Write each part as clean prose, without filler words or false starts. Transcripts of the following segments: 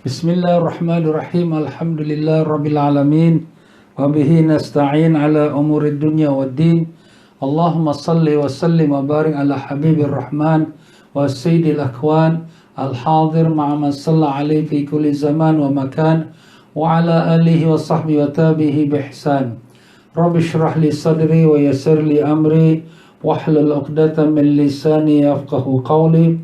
Bismillahirrahmanirrahim. Alhamdulillah Rabbil Alamin. Wabihi nasta'in ala umurid dunya waddin. Allahumma salli wa sallim wa barik ala habibir rahman wa sayyidil akwan al-hadir ma'a man salla alaihi fi kulli zaman wa makan wa ala alihi wa sahbihi wa tabihi bihsan. Rabbi shrah li sadri wa yassir li amri wahlul 'uqdatam min lisani yafqahu qawli.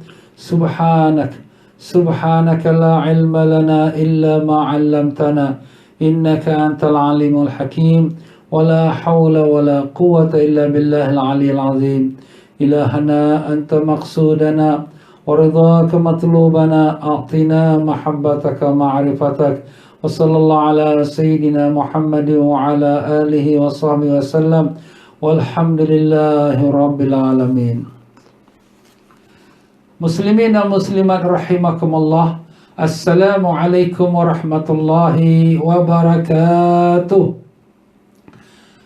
Subhanaka la ilma lana illa ma 'allamtana innaka antal alimul hakim wa la hawla wa la quwwata illa billahil aliyyil azim. Ilahana anta maqsudana wa ridhaka matlubana a'tina mahabbataka ma'rifatak wa sallallahu ala sayyidina Muhammadin wa ala alihi wa sahbihi wa sallam walhamdulillahi rabbil alamin. Muslimin dan muslimat rahimakumullah. Assalamualaikum warahmatullahi wabarakatuh.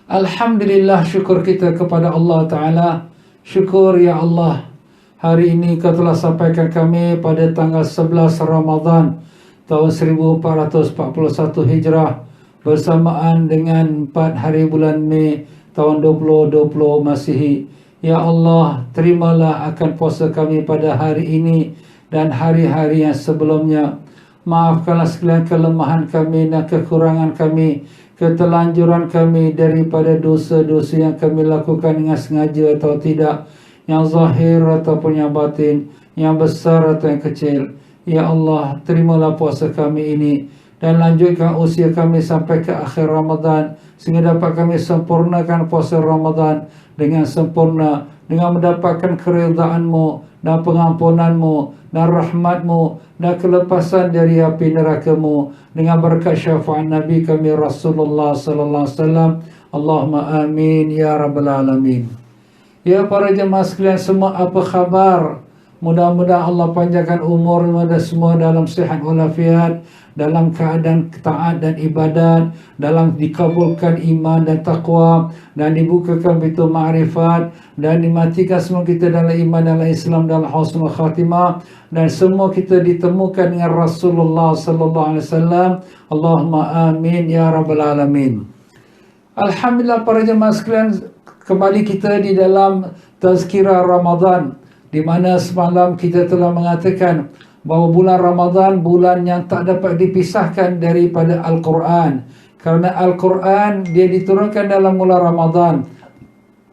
Alhamdulillah, syukur kita kepada Allah Ta'ala. Syukur ya Allah, hari ini Kau telah sampaikan kami pada tanggal 11 Ramadan tahun 1441 Hijrah bersamaan dengan 4 hari bulan Mei tahun 2020 Masihi. Ya Allah, terimalah akan puasa kami pada hari ini dan hari-hari yang sebelumnya. Maafkanlah segala kelemahan kami dan kekurangan kami, ketelanjuran kami daripada dosa-dosa yang kami lakukan dengan sengaja atau tidak, yang zahir ataupun yang batin, yang besar atau yang kecil. Ya Allah, terimalah puasa kami ini dan lanjutkan usia kami sampai ke akhir Ramadan, sehingga dapat kami sempurnakan puasa Ramadan dengan sempurna, dengan mendapatkan keridhaan-Mu dan pengampunan-Mu dan rahmat-Mu dan kelepasan dari api neraka-Mu dengan berkat syafaat Nabi kami Rasulullah sallallahu alaihi wasallam. Allahumma amin ya rabbal alamin. Ya para jemaah sekalian semua, apa khabar? Mudah-mudahan Allah panjangkan umur dan semua dalam sihat walafiat, dalam keadaan taat dan ibadat, dalam dikabulkan iman dan taqwa, dan dibukakan pintu ma'rifat, dan dimatikan semua kita dalam iman, dalam Islam, dalam husnul khatimah, dan semua kita ditemukan dengan Rasulullah sallallahu alaihi wasallam. Allahumma amin ya rabbal alamin. Alhamdulillah para jemaah sekalian, kembali kita di dalam tazkirah Ramadan, di mana semalam kita telah mengatakan bahawa bulan Ramadan bulan yang tak dapat dipisahkan daripada Al-Quran, kerana Al-Quran dia diturunkan dalam bulan Ramadan.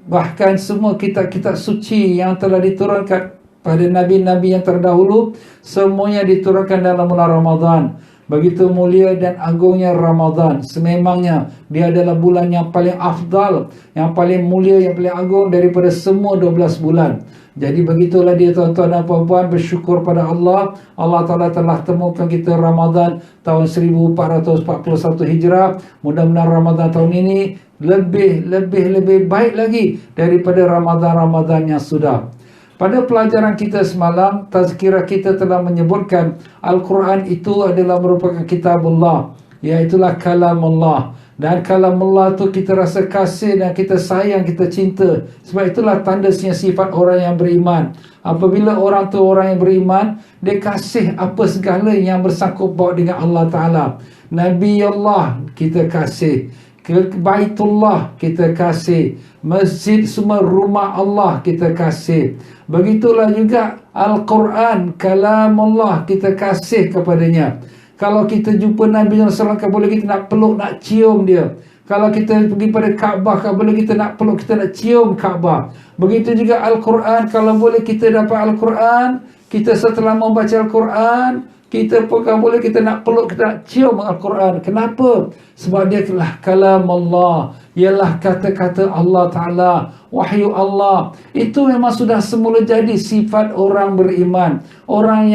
Bahkan semua kitab-kitab suci yang telah diturunkan pada nabi-nabi yang terdahulu, semuanya diturunkan dalam bulan Ramadan. Begitu mulia dan agungnya Ramadan. Sememangnya dia adalah bulan yang paling afdal, yang paling mulia, yang paling agung daripada semua 12 bulan. Jadi begitulah dia tuan-tuan dan puan-puan, bersyukur pada Allah. Allah Ta'ala telah temukan kita Ramadan tahun 1441 Hijrah. Mudah-mudahan Ramadan tahun ini lebih baik lagi daripada Ramadan-Ramadan yang sudah. Pada pelajaran kita semalam, tazkirah kita telah menyebutkan Al-Quran itu adalah merupakan kitabullah, iaitulah kalamullah. Dan kalamullah itu kita rasa kasih dan kita sayang, kita cinta. Sebab itulah tandanya sifat orang yang beriman. Apabila orang tu orang yang beriman, dia kasih apa segala yang bersangkut paut dengan Allah Ta'ala. Nabi Allah kita kasih, ke Baitullah kita kasih, masjid semua rumah Allah kita kasih. Begitulah juga Al-Quran, kalamullah, kita kasih kepadanya. Kalau kita jumpa Nabi SAW, boleh kita nak peluk, nak cium dia. Kalau kita pergi pada Kaabah, kalau boleh kita nak peluk, kita nak cium Kaabah. Begitu juga Al-Quran, kalau boleh kita dapat Al-Quran, kita setelah membaca Al-Quran, kita pun kalau boleh kita nak peluk, kita nak cium Al-Quran. Kenapa? Sebab dia adalah kalam Allah, ialah kata-kata Allah Ta'ala, wahyu Allah. Itu memang sudah semula jadi sifat orang beriman, orang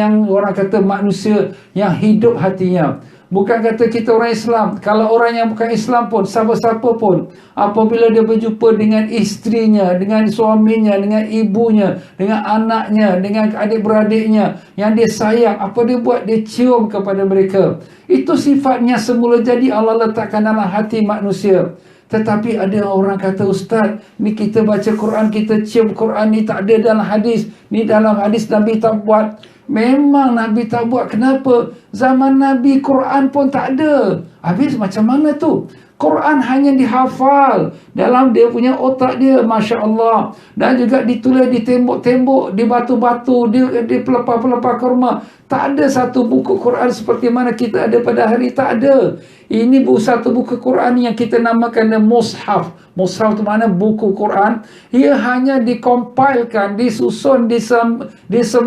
kata manusia yang hidup hatinya. Bukan kata kita orang Islam. Kalau orang yang bukan Islam pun, siapa-siapa pun, apabila dia berjumpa dengan isterinya, dengan suaminya, dengan ibunya, dengan anaknya, dengan adik-beradiknya yang dia sayang, apa dia buat? Dia cium kepada mereka. Itu sifatnya semula jadi Allah letakkan dalam hati manusia. Tetapi ada orang kata, Ustaz, ni kita baca Quran, kita cium Quran ni tak ada dalam hadis. Ni dalam hadis Nabi tak buat. Memang Nabi tak buat. Kenapa? Zaman Nabi Quran pun tak ada. Habis macam mana tu? Quran hanya dihafal dalam dia punya otak dia, Masya Allah. Dan juga ditulis di tembok-tembok, di batu-batu, di pelepah-pelepah kurma. Tak ada satu buku Quran seperti mana kita ada pada hari, tak ada. Ini satu buku Quran yang kita namakan mushaf. Mushaf itu mana? Buku Quran. Ia hanya dikompilkan, disusun,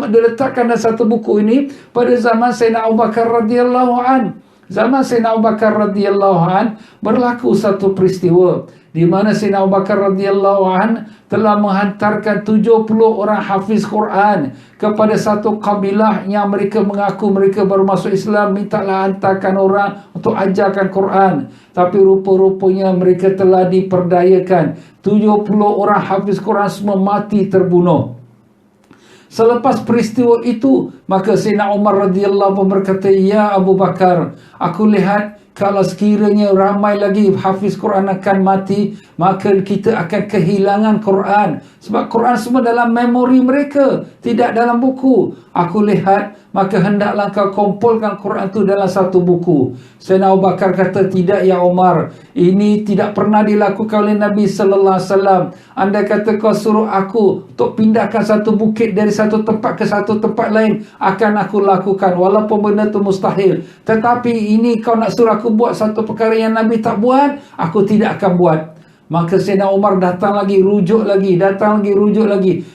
diletakkan dalam satu buku ini pada zaman Sayyidina Abu Bakar radhiyallahu an. Zaman Sayyidina Abu Bakar radhiyallahu an berlaku satu peristiwa di mana Sayyidina Abu Bakar radhiyallahu an telah menghantarkan 70 orang hafiz Quran kepada satu kabilah yang mereka mengaku mereka baru masuk Islam, mintalah hantarkan orang untuk ajarkan Quran. Tapi rupa-rupanya mereka telah diperdayakan. 70 orang hafiz Quran semua mati terbunuh. Selepas peristiwa itu, maka Sayyidina Umar radhiyallahu anhu berkata, "Ya Abu Bakar, aku lihat kalau sekiranya ramai lagi hafiz Quran akan mati, maka kita akan kehilangan Quran. Sebab Quran semua dalam memori mereka, tidak dalam buku. Aku lihat, maka hendaklah kau kumpulkan Quran itu dalam satu buku." Sayyidina Abu Bakar kata, "Tidak ya Umar, ini tidak pernah dilakukan oleh Nabi sallallahu alaihi wasallam. Anda kata kau suruh aku untuk pindahkan satu bukit dari satu tempat ke satu tempat lain, akan aku lakukan walaupun benda itu mustahil. Tetapi ini kau nak suruh aku buat satu perkara yang Nabi tak buat, aku tidak akan buat." Maka Sayyidina Umar datang lagi, rujuk lagi,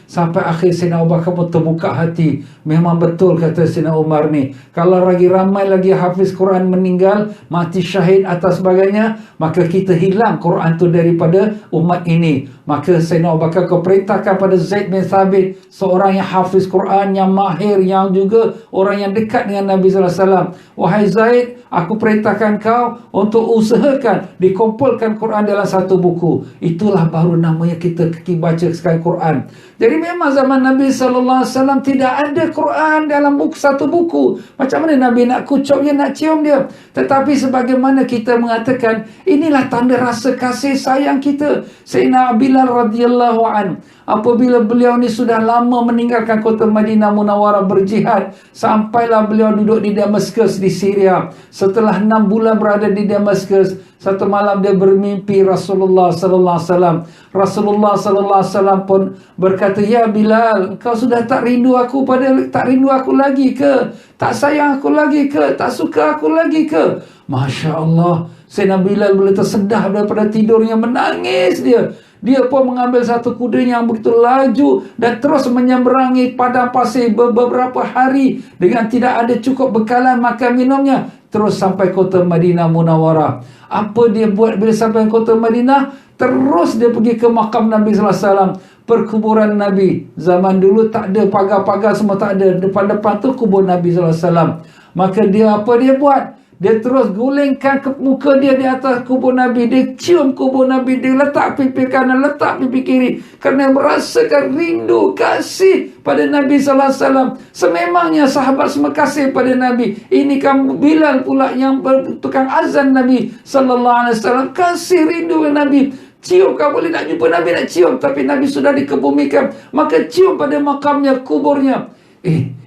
sampai akhir Sayyidina Abu Bakar pun terbuka hati. Memang betul kata Sayyidina Umar ni, kalau lagi ramai lagi hafiz Quran meninggal, mati syahid atau sebagainya, maka kita hilang Quran tu daripada umat ini. Maka Sayyidina Abu Bakar perintahkan pada Zaid bin Thabit, seorang yang hafiz Quran, yang mahir, yang juga orang yang dekat dengan Nabi sallallahu alaihi wasallam. "Wahai Zaid, aku perintahkan kau untuk usahakan dikumpulkan Quran dalam satu buku." Itulah baru namanya kita baca sekali Quran. Jadi memang zaman Nabi sallallahu alaihi wasallam tidak ada Quran dalam satu buku. Macam mana Nabi nak kucup dia, nak cium dia? Tetapi sebagaimana kita mengatakan, inilah tanda rasa kasih sayang kita. Sayyidina Bilal radhiyallahu an, apabila beliau ni sudah lama meninggalkan kota Madinah Munawwarah berjihad, sampailah beliau duduk di Damaskus di Syria. Setelah 6 bulan berada di Damaskus, satu malam dia bermimpi Rasulullah sallallahu alaihi wasallam. Rasulullah sallallahu alaihi wasallam pun berkata, "Ya Bilal, kau sudah tak rindu aku lagi ke? Tak sayang aku lagi ke? Tak suka aku lagi ke?" Masya Allah, Sayyidina Bilal boleh tersedah daripada tidurnya, menangis dia. Dia pun mengambil satu kuda yang begitu laju dan terus menyeberangi padang pasir beberapa hari dengan tidak ada cukup bekalan makan minumnya, terus sampai kota Madinah Munawwarah. Apa dia buat bila sampai kota Madinah? Terus dia pergi ke makam Nabi sallallahu alaihi wasallam, perkuburan Nabi. Zaman dulu tak ada pagar-pagar, semua tak ada. Depan-depan tu kubur Nabi sallallahu alaihi wasallam. Maka apa dia buat? Dia terus gulingkan muka dia di atas kubur Nabi. Dia cium kubur Nabi. Dia letak pipi kanan, letak pipi kiri. Kerana merasakan rindu, kasih pada Nabi sallallahu alaihi wasallam. Sememangnya sahabat semua kasih pada Nabi. Ini kan Bilal pula yang tukang azan Nabi sallallahu alaihi wasallam. Kasih rindu dengan Nabi. Cium, kau boleh nak jumpa Nabi, nak cium. Tapi Nabi sudah dikebumikan. Maka cium pada makamnya, kuburnya.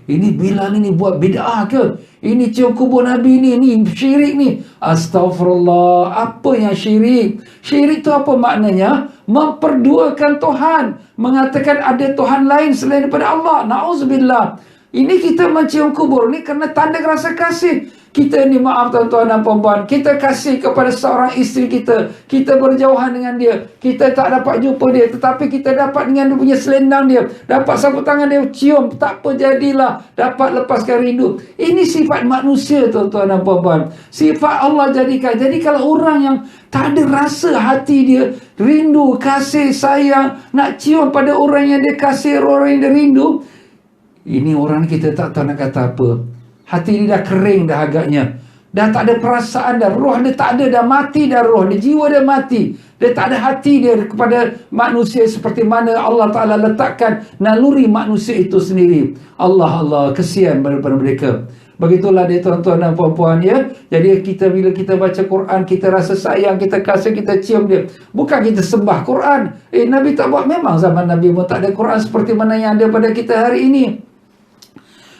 Ini Bilal ini buat bid'ah ke? Ini cium kubur Nabi ini syirik ni. Astaghfirullah. Apa yang syirik? Syirik itu apa maknanya? Memperduakan Tuhan. Mengatakan ada Tuhan lain selain daripada Allah. Na'udzubillah. Ini kita mencium kubur ni kerana tanda rasa kasih. Kita ni, maaf tuan-tuan dan puan-puan, kita kasih kepada seorang isteri kita. Kita berjauhan dengan dia. Kita tak dapat jumpa dia. Tetapi kita dapat dengan dia punya selendang dia. Dapat sapu tangan dia, cium. Tak apa, jadilah. Dapat lepaskan rindu. Ini sifat manusia tuan-tuan dan puan-puan. Sifat Allah jadikan. Jadi kalau orang yang tak ada rasa hati dia, rindu, kasih, sayang, nak cium pada orang yang dia kasih, orang yang dia rindu, ini orang kita tak tahu nak kata apa. Hati dia dah kering dah agaknya. Dah tak ada perasaan dah. Roh dia tak ada, dah mati dah roh dia. Jiwa dia mati. Dia tak ada hati dia kepada manusia seperti mana Allah Ta'ala letakkan naluri manusia itu sendiri. Allah, kesian daripada mereka. Begitulah dia tuan-tuan dan puan-puan ya. Jadi bila kita baca Quran, kita rasa sayang, kita kasih, kita cium dia. Bukan kita sembah Quran. Nabi tak buat. Memang zaman Nabi pun tak ada Quran seperti mana yang ada pada kita hari ini.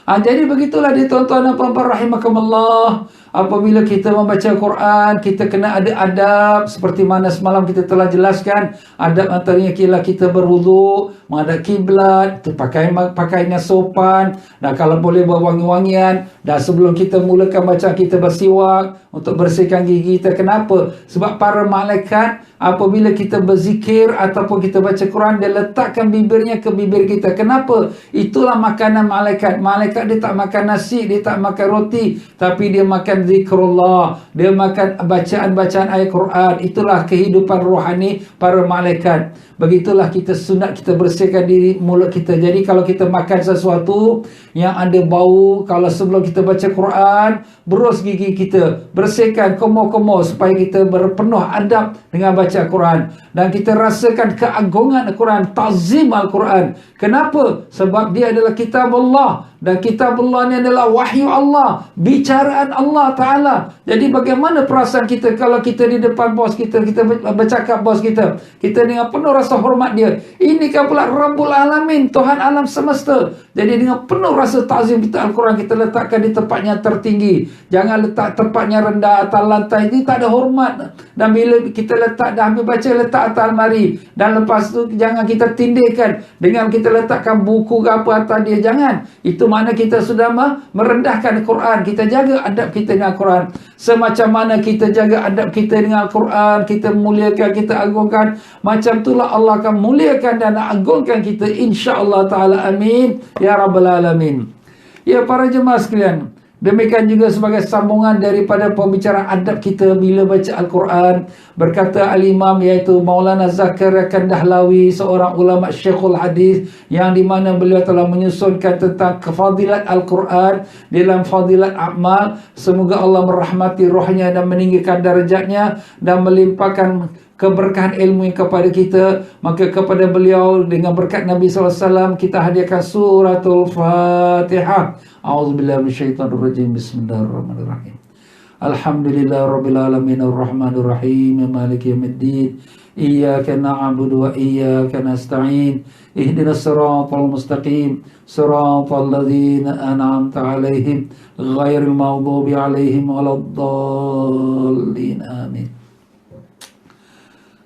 Jadi begitulah dia tuan-tuan dan puan-puan rahimakumullah. Apabila kita membaca Quran, kita kena ada adab seperti mana semalam kita telah jelaskan. Adab antaranya kira kita berwuduk, menghadap kiblat, pakaian yang sopan, dan kalau boleh berwangi-wangian. Dan sebelum kita mulakan baca, kita bersiwak untuk bersihkan gigi kita. Kenapa? Sebab para malaikat apabila kita berzikir ataupun kita baca Quran, dia letakkan bibirnya ke bibir kita. Kenapa? Itulah makanan malaikat. Malaikat dia tak makan nasi, dia tak makan roti, tapi dia makan zikrullah, dia makan bacaan-bacaan ayat Quran. Itulah kehidupan rohani para malaikat. Begitulah kita sunat kita bersihkan diri mulut kita. Jadi kalau kita makan sesuatu yang ada bau, kalau sebelum kita baca Quran, berus gigi kita, bersihkan komor-komor supaya kita berpenuh adab dengan baca Quran. Dan kita rasakan keagungan Al-Quran, ta'zim Al-Quran. Kenapa? Sebab dia adalah kitab Allah. Dan kitab Allah ni adalah wahyu Allah, bicaraan Allah Ta'ala. Jadi bagaimana perasaan kita kalau kita di depan bos kita, kita bercakap bos kita, kita dengan penuh rasa hormat dia. Ini kan pula Rabbul Alamin, Tuhan alam semesta. Jadi dengan penuh rasa ta'zim kita Al-Quran kita letakkan di tempatnya tertinggi. Jangan letak tempatnya rendah atas lantai, ini tak ada hormat. Dan bila kita letak dah ambil baca, letak atas almari. Dan lepas tu jangan kita tindihkan dengan kita letakkan buku ke apa atas dia. Jangan. Itu mana kita sudah merendahkan Quran. Kita jaga adab kita dengan Quran. Semacam mana kita jaga adab kita dengan Al-Quran, kita muliakan, kita agungkan, macam itulah Allah akan muliakan dan agungkan kita, insya-Allah taala. Amin ya rabbal alamin. Ya para jemaah sekalian, demikian juga sebagai sambungan daripada pembicaraan adab kita bila baca Al-Quran. Berkata Al-Imam iaitu Maulana Zakaria Kandahlawi, seorang ulama Syekhul Hadis, yang di mana beliau telah menyusunkan tentang kefadilat Al-Quran dalam fadilat amal. Semoga Allah merahmati rohnya dan meninggikan darjatnya dan melimpahkan keberkahan ilmu kepada kita. Maka kepada beliau dengan berkat Nabi SAW kita hadiahkan suratul Fatihah. A'udzubillahi minasyaitonirrajim. Bismillahirrahmanirrahim. Alhamdulillahirabbil alamin arrahmanir rahim maliki yaumiddin. Iyyaka na'budu wa iyyaka nasta'in. Ihdinas siratal mustaqim. Siratal ladzina an'amta 'alaihim ghairil maghdubi 'alaihim waladdallin. Amin.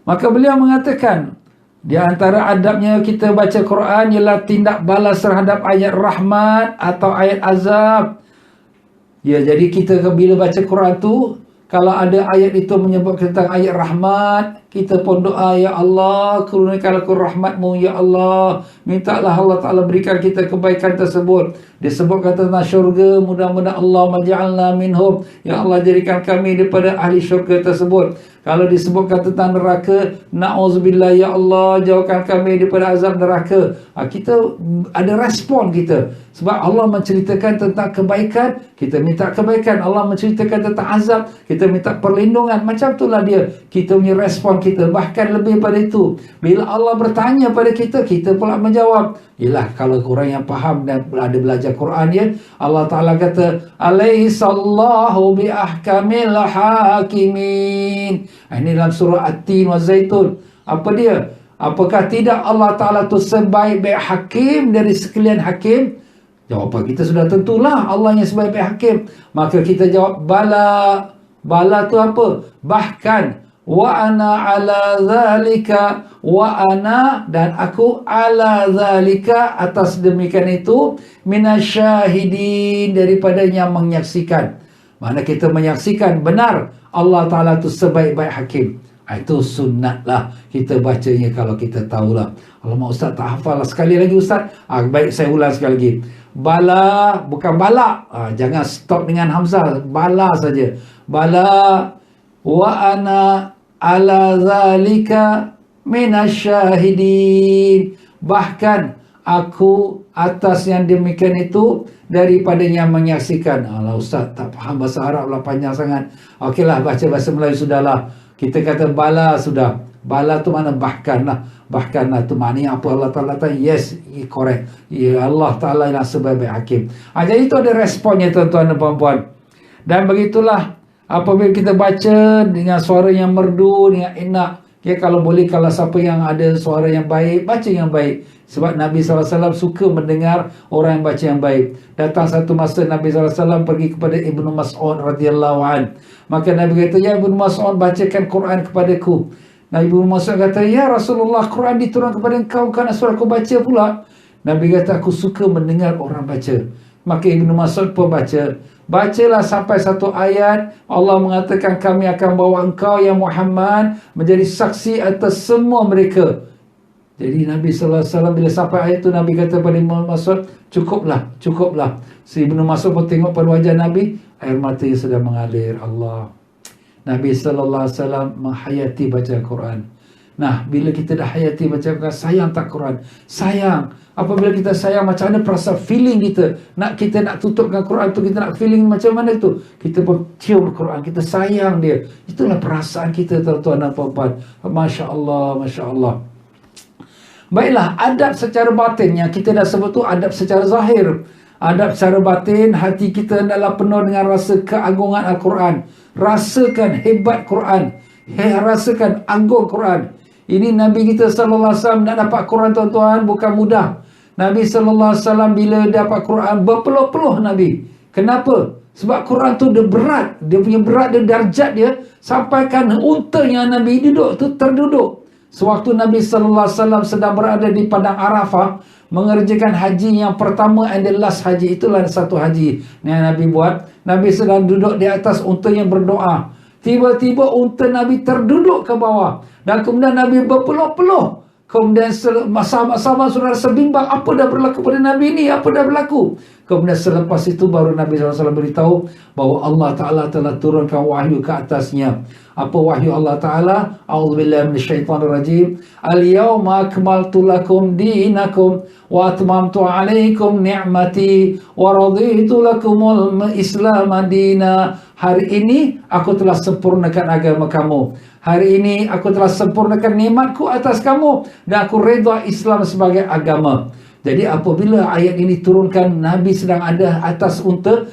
Maka beliau mengatakan, di antara adabnya kita baca Quran ialah tindak balas terhadap ayat rahmat atau ayat azab. Ya, jadi kita bila baca Quran tu, kalau ada ayat itu menyebut tentang ayat rahmat, kita pun doa, ya Allah, kurniakanlah rahmatmu, ya Allah. Mintalah Allah Ta'ala berikan kita kebaikan tersebut. Disebutkan tentang syurga, mudah-mudahan Allah maj'alna minhum. Ya Allah, jadikan kami daripada ahli syurga tersebut. Kalau disebutkan tentang neraka, na'udzubillah, ya Allah, jauhkan kami daripada azab neraka. Kita ada respon kita. Sebab Allah menceritakan tentang kebaikan, kita minta kebaikan. Allah menceritakan tentang azab, kita minta perlindungan. Macam itulah dia, kita punya respon kita. Bahkan lebih pada itu, bila Allah bertanya pada kita, kita pula menjawab. Yalah, kalau korang yang faham dan ada belajar Quran ya, Allah Ta'ala kata, alaihissallahu bi ahkamil hakimin. Ini dalam surah At-Tin wa Zaitun. Apa dia? Apakah tidak Allah Ta'ala tu sebaik-baik hakim dari sekalian hakim? Jawapan kita sudah tentulah Allah yang sebaik-baik hakim. Maka kita jawab, bala. Bala tu apa? Bahkan, wa ana ala zalika, wa ana dan aku ala zalika atas demikian itu, minasyahidin daripada yang menyaksikan. Mana kita menyaksikan benar Allah Ta'ala itu sebaik-baik hakim. Itu sunatlah kita bacanya kalau kita tahulah. Alamak Ustaz tak hafal lah. Sekali lagi Ustaz. Baik saya ulang sekali lagi. Bala, bukan bala. Jangan stop dengan hamzah. Bala saja. Bala wa ana ala zalika minasyahidin. Bahkan aku atas yang demikian itu daripada yang menyaksikan. Alah Ustaz tak faham bahasa Arab lah, panjang sangat. Okeylah, baca bahasa Melayu sudahlah. Kita kata bala sudah. Bala tu mana bahkan lah. Bahkan itu maknanya apa Allah Ta'ala kata, yes, correct. Ya Allah Ta'ala yang sebaik-baik hakim. Jadi itu ada responnya tuan-tuan dan puan-puan. Dan begitulah apabila kita baca dengan suara yang merdu, dengan enak. Ya, kalau boleh, kalau siapa yang ada suara yang baik, baca yang baik. Sebab Nabi SAW suka mendengar orang yang baca yang baik. Datang satu masa Nabi SAW pergi kepada Ibnu Mas'ud radhiyallahu an. Maka Nabi kata, ya Ibnu Mas'ud, bacakan Quran kepadaku. Nabi Ibnu Mas'ud kata, ya Rasulullah, Quran diturunkan kepada engkau, kan suruh aku baca pula. Nabi kata, aku suka mendengar orang baca. Maka Ibnu Mas'ud pun baca. Bacalah sampai satu ayat, Allah mengatakan, kami akan bawa engkau ya Muhammad menjadi saksi atas semua mereka. Jadi Nabi SAW bila sampai ayat itu, Nabi kata pada Ibnu Mas'ud, cukuplah. Si Ibnu Mas'ud pun tengok pada wajah Nabi, air mata sudah mengalir. Allah. Nabi SAW menghayati baca Quran. Nah, bila kita dah hayati baca Quran, sayang tak Quran? Sayang. Apabila kita sayang, macam mana perasaan feeling kita? Kita nak tutupkan Quran tu, kita nak feeling macam mana tu? Kita pun cium Quran, kita sayang dia. Itulah perasaan kita, tuan-tuan dan puan-puan. Masya Allah, Masya Allah. Baiklah, adab secara batin yang kita dah sebut tu adab secara zahir. Adab secara batin, hati kita adalah penuh dengan rasa keagungan Al-Quran. Rasakan hebat Quran. Rasakan agung Quran. Ini Nabi kita SAW nak dapat Quran, tuan-tuan, bukan mudah. Nabi SAW bila dapat Quran, berpeluh-peluh Nabi. Kenapa? Sebab Quran tu dia berat. Dia punya berat, dia darjat dia. Sampaikan unta yang Nabi duduk tu terduduk. Sewaktu Nabi SAW sedang berada di Padang Arafah, mengerjakan haji yang pertama and the last haji. Itulah satu haji yang Nabi buat. Nabi sedang duduk di atas unta yang berdoa. Tiba-tiba unta Nabi terduduk ke bawah. Dan kemudian Nabi berpeluh-peluh. Kemudian sahabat-sahabat saudara sebimbang, apa dah berlaku pada Nabi ni? Apa dah berlaku? Kemudian selepas itu baru Nabi SAW beritahu bahawa Allah Ta'ala telah turunkan wahyu ke atasnya. Apa wahyu Allah Ta'ala? A'udzubillahi minasyaitanirrajim. Al-yawma akmaltu lakum dinakum wa atmamtu alaikum ni'mati wa raditu lakumul Islam madina. Hari ini aku telah sempurnakan agama kamu. Hari ini aku telah sempurnakan nikmatku atas kamu dan aku redha Islam sebagai agama. Jadi apabila ayat ini turunkan, Nabi sedang ada atas unta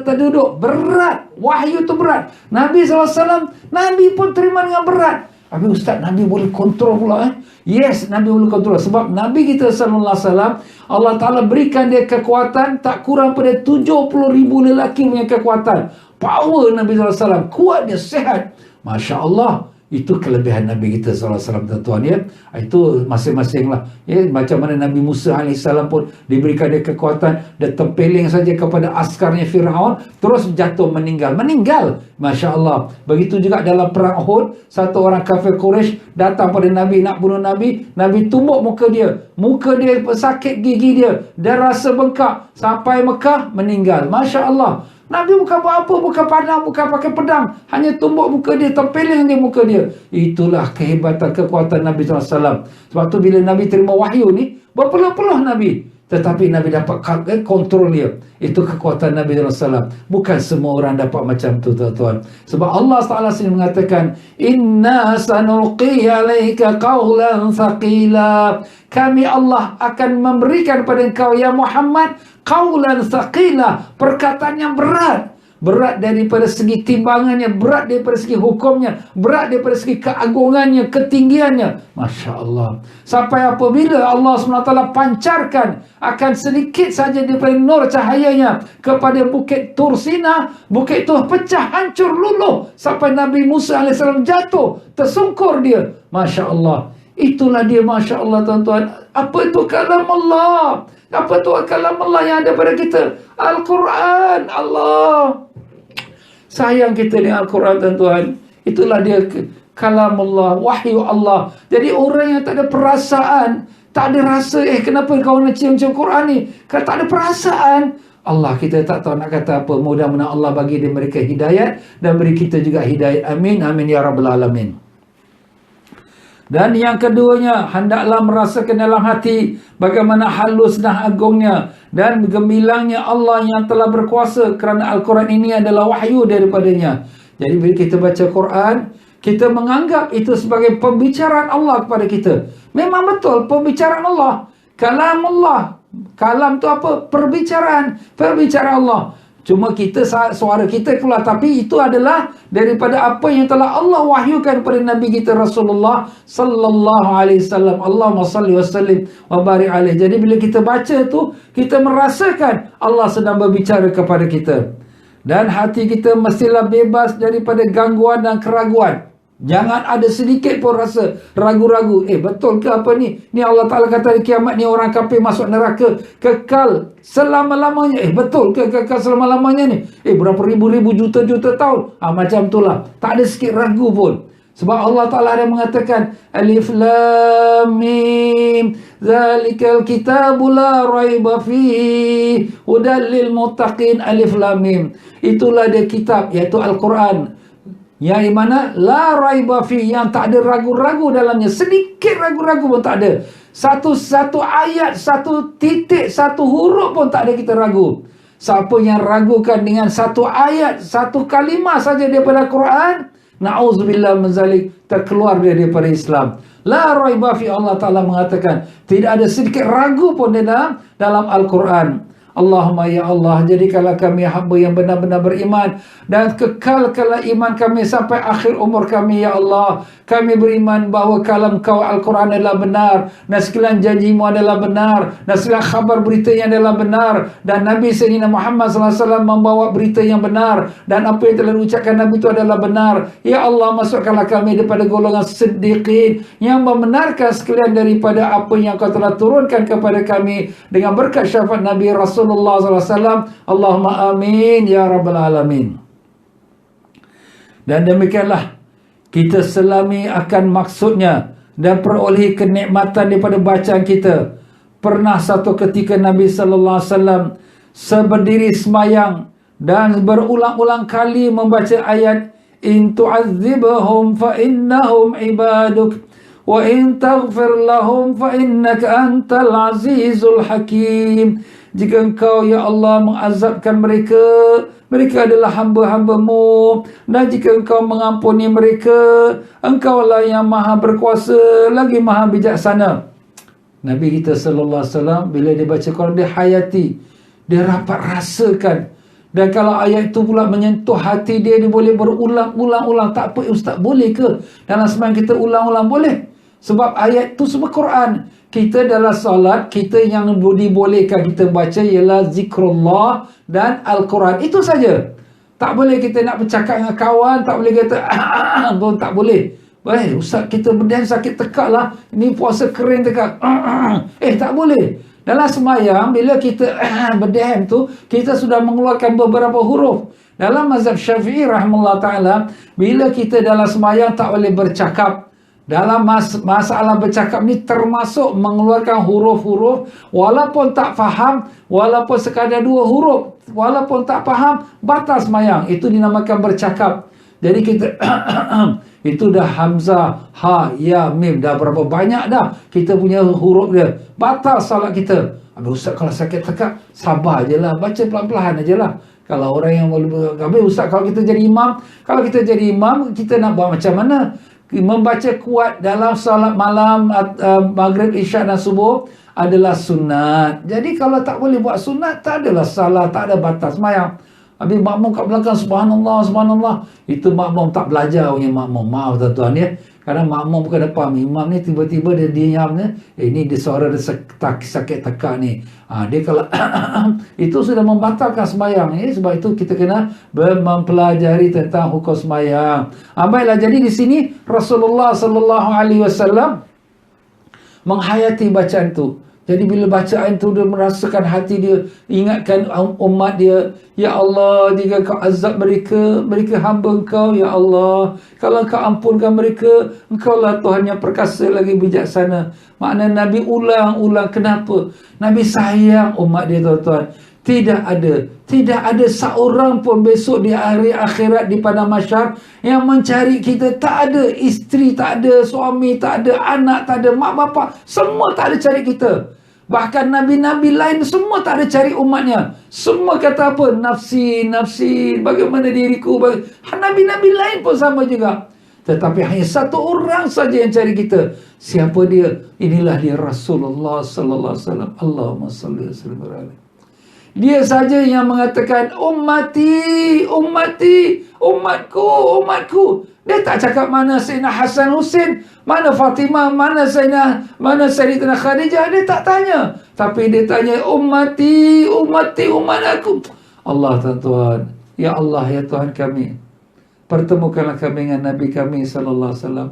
terduduk, berat, wahyu tu berat. Nabi SAW, Nabi pun terima dengan berat. Tapi Ustaz, Nabi boleh kontrol pula. Yes, Nabi boleh kontrol. Sebab Nabi kita SAW, Allah Ta'ala berikan dia kekuatan tak kurang pada 70,000 lelaki punya kekuatan. Power Nabi SAW, kuat dia, sehat. Masya Allah. Itu kelebihan Nabi kita SAW, tuan-tuan, ya. Itu masing-masing lah, ya. Macam mana Nabi Musa AS pun diberikan dia kekuatan, dia tempeling saja kepada askarnya Fir'aun, terus jatuh meninggal. Masya Allah. Begitu juga dalam perang Uhud, satu orang kafir Quraisy datang pada Nabi nak bunuh Nabi. Nabi tumbuk muka dia sakit gigi dia rasa bengkak, sampai Mekah meninggal. Masya Allah. Nabi bukan buat apa, bukan panah, bukan pakai pedang, hanya tumbuk muka dia, tempeling dia muka dia. Itulah kehebatan, kekuatan Nabi SAW. Sebab tu bila Nabi terima wahyu ni, berpeluh-peluh Nabi. Tetapi Nabi dapat kontrol dia. Itu kekuatan Nabi SAW. Bukan semua orang dapat macam tu, tuan-tuan. Sebab Allah Ta'ala sendiri mengatakan, Inna sanulqi alaika qawlan thaqila. Kami Allah akan memberikan pada engkau ya Muhammad qawlan thaqila, perkataan yang berat. Berat daripada segi timbangannya, berat daripada segi hukumnya, berat daripada segi keagungannya, ketinggiannya. Masya Allah. Sampai apabila Allah SWT pancarkan akan sedikit saja daripada nur cahayanya kepada bukit Tur Sina, bukit itu pecah, hancur, luluh. Sampai Nabi Musa AS jatuh, tersungkur dia. Masya Allah. Itulah dia, Masya Allah, tuan-tuan. Apa itu kalam Allah? Apa itu kalam Allah yang ada pada kita? Al-Quran. Allah. Sayang kita dengan Al-Quran, tuan-tuan. Itulah dia kalam Allah, wahyu Allah. Jadi orang yang tak ada perasaan, tak ada rasa, kenapa kau nak cium-cium Quran ni? Kalau tak ada perasaan, Allah, kita tak tahu nak kata apa. Mudah-mudahan Allah bagi dia mereka hidayat dan beri kita juga hidayat. Amin, amin ya rabbal alamin. Dan yang keduanya, hendaklah merasakan dalam hati bagaimana halus dan agungnya dan gemilangnya Allah yang telah berkuasa, kerana Al-Quran ini adalah wahyu daripadanya. Jadi bila kita baca Quran, Kita menganggap itu sebagai pembicaraan Allah kepada kita. Memang betul pembicaraan Allah. Kalam Allah. Kalam tu apa? Perbicaraan. Perbicaraan Allah. Cuma kita, suara kita keluar. Tapi itu adalah daripada apa yang telah Allah wahyukan kepada Nabi kita Rasulullah sallallahu alaihi wasallam. Allahumma salli wa sallim wa barik alaihi. Jadi bila kita baca tu, kita merasakan Allah sedang berbicara kepada kita. Dan hati kita mestilah bebas daripada gangguan dan keraguan. Jangan ada sedikit pun rasa ragu-ragu. Betul ke apa ni? Ni Allah Ta'ala kata di kiamat ni orang kafir masuk neraka kekal selama-lamanya. Betul ke kekal selama-lamanya ni? Berapa ribu-ribu juta-juta tahun? Macam itulah. Tak ada sikit ragu pun. Sebab Allah Ta'ala ada mengatakan Alif Lam Mim Zalikal kitabu la raiba fihi Hudal lil muttaqin. Alif Lam Mim. Itulah dia kitab, iaitu Al-Quran, yang mana la raiba fi, yang tak ada ragu-ragu dalamnya. Sedikit ragu-ragu pun tak ada. Satu ayat, satu titik, satu huruf pun tak ada kita ragu. Siapa yang ragukan dengan satu ayat, satu kalimah saja daripada Quran, na'udzubillah min zalik, terkeluar dia daripada Islam. La raiba fi, Allah Ta'ala mengatakan tidak ada sedikit ragu pun dalam Al-Quran. Allahumma ya Allah, jadikanlah kami hamba yang benar-benar beriman dan kekalkanlah iman kami sampai akhir umur kami ya Allah. Kami beriman bahawa kalam Kau Al-Quran adalah benar, dan sekalian janjimu adalah benar, dan sekalian khabar beritanya adalah benar, dan Nabi Sayyidina Muhammad SAW membawa berita yang benar, dan apa yang telah diucapkan Nabi itu adalah benar. Ya Allah, masukkanlah kami daripada golongan siddiqin yang membenarkan sekalian daripada apa yang Kau telah turunkan kepada kami dengan berkat syafaat Nabi Rasulullah SAW. Allahumma amin ya rabbal alamin. Dan demikianlah kita selami akan maksudnya dan perolehi kenikmatan daripada bacaan kita. Pernah satu ketika Nabi sallallahu alaihi wasallam seberdiri semayang dan berulang-ulang kali membaca ayat in tu'adzibhum fa innahum ibaduk wa in taghfir lahum fa innaka antal azizul hakim. Jika Engkau ya Allah mengazabkan mereka, mereka adalah hamba-hambamu, dan jika Engkau mengampuni mereka, Engkaulah yang maha berkuasa lagi maha bijaksana. Nabi kita sallallahu alaihi wasallam bila dia baca Quran, dia hayati, dia rapat rasakan. Dan kalau ayat itu pula menyentuh hati dia, dia boleh berulang-ulang. Tak apa Ustaz, boleh ke dalam sembahyang kita ulang-ulang? Boleh. Sebab ayat itu semua Quran. Kita dalam solat, kita yang dibolehkan kita baca ialah zikrullah dan Al-Quran. Itu saja. Tak boleh kita nak bercakap dengan kawan, tak boleh kata pun tak boleh. Ustaz, kita berdiam sakit tekak lah, ini puasa kering tekak. Tak boleh. Dalam semayang, bila kita berdiam tu, kita sudah mengeluarkan beberapa huruf. Dalam mazhab Syafi'i rahimahullah ta'ala, bila kita dalam semayang tak boleh bercakap. Dalam masalah bercakap ni termasuk mengeluarkan huruf-huruf, walaupun tak faham, walaupun sekadar 2 huruf, walaupun tak faham, batal semayang. Itu dinamakan bercakap. Jadi kita itu dah hamzah, ha, ya, mim, dah berapa banyak dah kita punya huruf dia, batal salat kita. Ustaz, kalau sakit tekak, sabar je lah, baca pelan-pelan aja lah. Kalau orang yang boleh, Ustaz, kalau kita jadi imam, kita nak buat macam mana? Membaca kuat dalam salat malam, maghrib, isyak dan subuh adalah sunat. Jadi kalau tak boleh buat sunat, tak adalah salah, tak ada batas semayang. Habis makmum kat belakang, subhanallah, subhanallah. Itu makmum tak belajar punya makmum. Maaf tuan-tuan ya. Kadang makmum bukan depan imam ni, tiba-tiba dia diam ni. Ini dia suara dia sakit tekak ni. Dia kalau itu sudah membatalkan sembahyang. Sebab itu kita kena mempelajari tentang hukum sembahyang. Baiklah, jadi di sini Rasulullah sallallahu alaihi wasallam menghayati bacaan tu. Jadi bila bacaan tu dia merasakan hati dia, ingatkan umat dia, ya Allah, jika Kau azab mereka, mereka hamba Engkau, ya Allah. Kalau Engkau ampunkan mereka, Engkaulah Tuhan yang perkasa lagi bijaksana. Makna Nabi ulang-ulang. Kenapa? Nabi sayang umat dia, tuan-tuan. Tidak ada seorang pun besok di hari akhirat di padang mahsyar yang mencari kita. Tak ada isteri, tak ada suami, tak ada anak, tak ada mak bapak, semua tak ada cari kita. Bahkan nabi-nabi lain semua tak ada cari umatnya. Semua kata apa? Nafsi, nafsi, bagaimana diriku. Nabi-nabi lain pun sama juga. Tetapi hanya satu orang saja yang cari kita. Siapa dia? Inilah dia, Rasulullah sallallahu alaihi wasallam. Allahumma salli wa sallim alaihi. Dia saja yang mengatakan, ummati, ummati, umatku, umatku. Dia tak cakap mana Sayyidina Hasan Husin, mana Fatimah, mana Sayyidatina Khadijah. Dia tak tanya. Tapi dia tanya, ummati, ummati, umat aku. Allah, tuan-tuan. Ya Allah, ya Tuhan kami, pertemukanlah kami dengan Nabi kami sallallahu alaihi wasallam.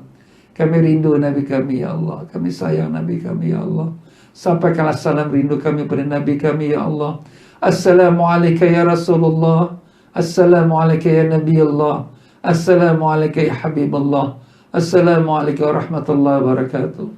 Kami rindu Nabi kami, ya Allah. Kami sayang Nabi kami, ya Allah. Sampaikanlah salam rindu kami pada Nabi kami, ya Allah. Assalamualaikum ya Rasulullah. Assalamualaikum ya Nabi Allah. Assalamualaikum ya Habibullah. Assalamualaikum warahmatullahi wabarakatuh.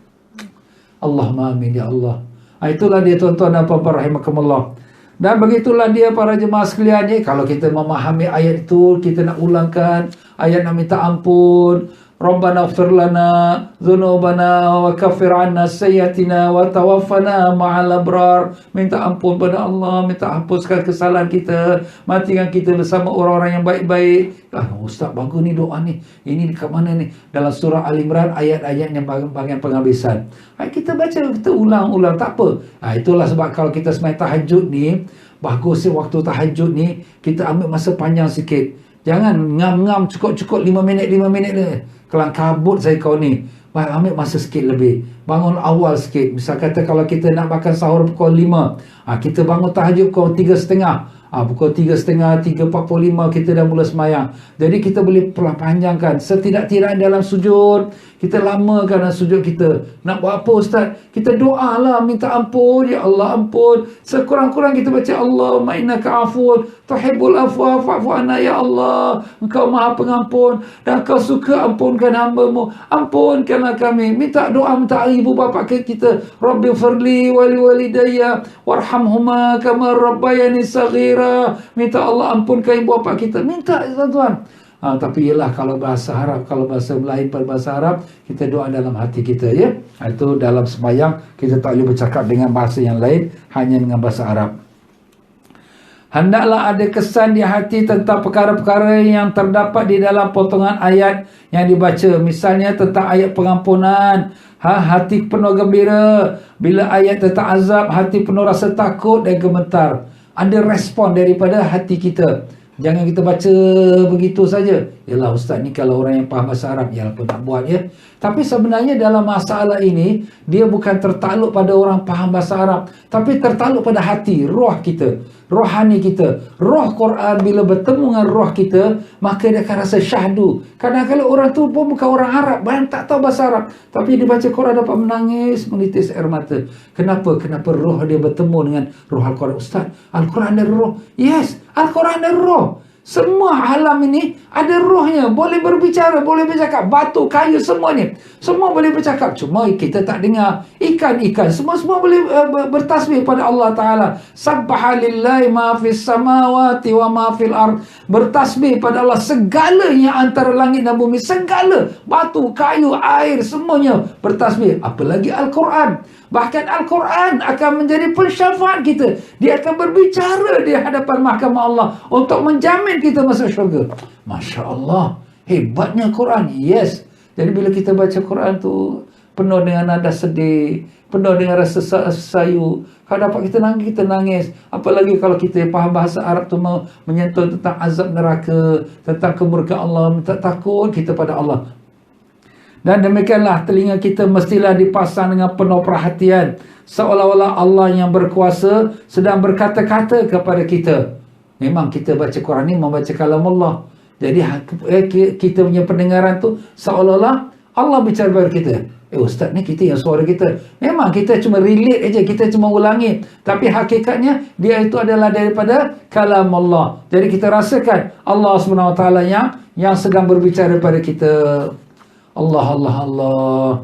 Allahumma amin, ya Allah. Itulah dia, tuan-tuan dan puan-puan rahimakumullah. Dan begitulah dia para jemaah sekalian. Kalau kita memahami ayat itu, kita nak ulangkan ayat nak minta ampun. Rabbana ighfir lana dhunubana wa kaffir 'anna sayyi'atina wa tawaffana ma'al abrar. Minta ampun pada Allah, minta hapuskan kesalahan kita, matikan kita bersama orang-orang yang baik-baik. Ustaz, bagus ni doa ni. Ini dekat mana ni? Dalam surah Al-Imran, ayat-ayat yang bahagian penghabisan. Kita baca, kita ulang-ulang, tak apa. Itulah sebab kalau kita sembahyang tahajud ni, bagusnya waktu tahajud ni kita ambil masa panjang sikit. Jangan ngam-ngam cukup-cukup 5 minit ni. Kelang kabut saya kau ni. Ambil masa sikit lebih. Bangun awal sikit. Misal kata kalau kita nak makan sahur pukul 5, kita bangun tahajud pukul 3.30. Pukul 3.30, 3.45 kita dah mula semayang. Jadi kita boleh panjangkan. Setidak-tidaknya dalam sujud, kita lamakan dalam sujud kita. Nak buat apa, Ustaz? Kita doalah, minta ampun. Ya Allah, ampun. Sekurang-kurang kita baca Allahumma innaka afuun tuhibbul afwa fa'fu anna. Ya Allah, Engkau maha pengampun dan Engkau suka ampunkan hamba-Mu. Ampunkanlah kami. Minta doa, minta ibu bapa kita. Rabbi firli wali walidayya warhamhuma kama rabbayani saghira. Minta Allah ampunkan ibu bapa kita. Minta, tuan-tuan. Tapi ialah kalau bahasa Arab, kalau bahasa Melayu pada bahasa Arab, kita doa dalam hati kita, ya. Itu dalam sembahyang kita tak boleh bercakap dengan bahasa yang lain, hanya dengan bahasa Arab. Hendaklah ada kesan di hati tentang perkara-perkara yang terdapat di dalam potongan ayat yang dibaca. Misalnya tentang ayat pengampunan, hati penuh gembira. Bila ayat tentang azab, hati penuh rasa takut dan gemetar. Ada respon daripada hati kita. Jangan kita baca begitu saja. Yalah Ustaz, ni kalau orang yang faham bahasa Arab, ya apa nak buat, ya. Tapi sebenarnya dalam masalah ini, dia bukan tertakluk pada orang faham bahasa Arab, tapi tertakluk pada hati, roh kita, rohani kita. Roh Quran bila bertemu dengan roh kita, maka dia akan rasa syahdu. Kadang-kadang orang tu pun bukan orang Arab, bahkan tak tahu bahasa Arab, tapi dia baca Quran dapat menangis, menitis air mata. Kenapa? Kenapa roh dia bertemu dengan roh Al-Quran? Ustaz, Al-Quran ada roh. Yes, Al-Quran ada roh. Semua alam ini ada rohnya. Boleh berbicara, boleh bercakap. Batu, kayu, semua ni. Semua boleh bercakap. Cuma kita tak dengar. Ikan-ikan, semua boleh bertasbih pada Allah Ta'ala. Sabbaha lillahi ma fis samawati wa ma fil ard. Bertasbih pada Allah segala yang antara langit dan bumi. Segala. Batu, kayu, air, semuanya bertasbih. Apalagi Al-Quran. Bahkan Al-Quran akan menjadi pensyafaat kita. Dia akan berbicara di hadapan mahkamah Allah untuk menjamin kita masuk syurga. Masya Allah, hebatnya Quran. Yes. Jadi bila kita baca Quran tu penuh dengan nada sedih, penuh dengan rasa sayu. Kalau dapat kita nangis. Apalagi kalau kita faham bahasa Arab tu menyentuh tentang azab neraka, tentang kemurkaan Allah, minta takut kita pada Allah. Dan demikianlah telinga kita mestilah dipasang dengan penuh perhatian, seolah-olah Allah yang berkuasa sedang berkata-kata kepada kita. Memang kita baca Quran ni membaca kalam Allah. Jadi kita punya pendengaran tu seolah-olah Allah bicara kepada kita. Ustaz ni kita yang suara kita. Memang kita cuma relate aja, kita cuma ulangi. Tapi hakikatnya dia itu adalah daripada kalam Allah. Jadi kita rasakan Allah SWT yang sedang berbicara pada kita. Allah.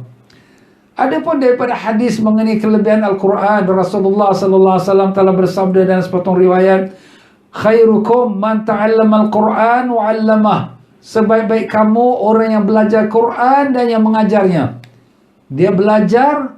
Adapun daripada hadis mengenai kelebihan Al-Quran, Rasulullah sallallahu alaihi wasallam telah bersabda dalam sepotong riwayat, khairukum man ta'allama Al-Quran wa 'allamah. Sebaik-baik kamu orang yang belajar Quran dan yang mengajarnya. Dia belajar,